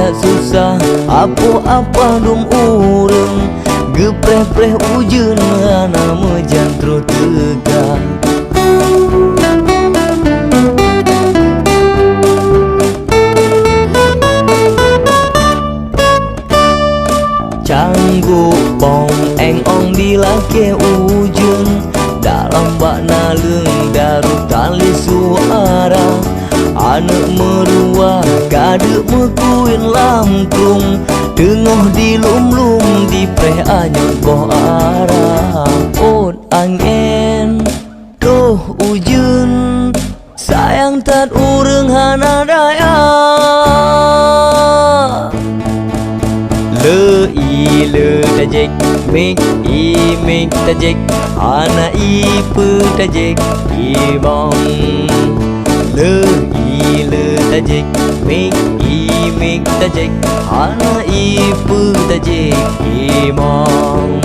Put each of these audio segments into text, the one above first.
tak susah apa-apa dum urang gepreh-preh ujeun mana mejantro tegak. Canggu pong eng ong dilake ujeun dalam bak naleung darut tali suara anak merua kade mekuin lamkung tengah di lum-lum di preh anyut boh arah od angin doh ujeun sayang tat urang hana daya le tajik mik i mik tajik ana i pu tajik i bong le tajik mik i mik tajik ana i pu tajik i bong.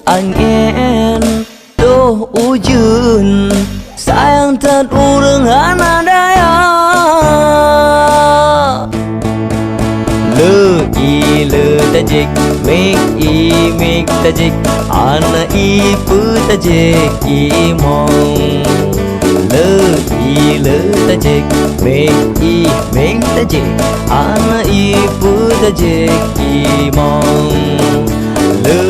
Angin doh ujeun sayang tat urang hana daya le tajik mik i mik tajik ana i pu tajik i mong le tajik mik i mik tajik ana i pu tajik i mong le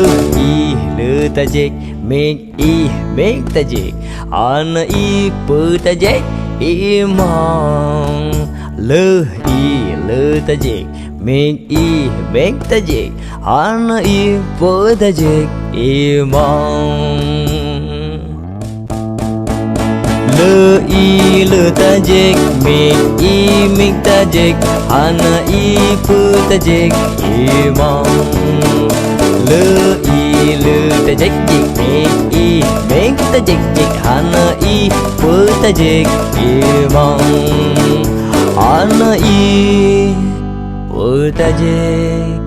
tajik mik i mik tajik ana i pu tajik i mong le tajik mik i mik tajik ana i pu tajik i mong le tajik mik i mik tajik ana i pu tajik i mong le tajik jik mik i mik tajik jik ana i pu tajik i mong ana i pu tajik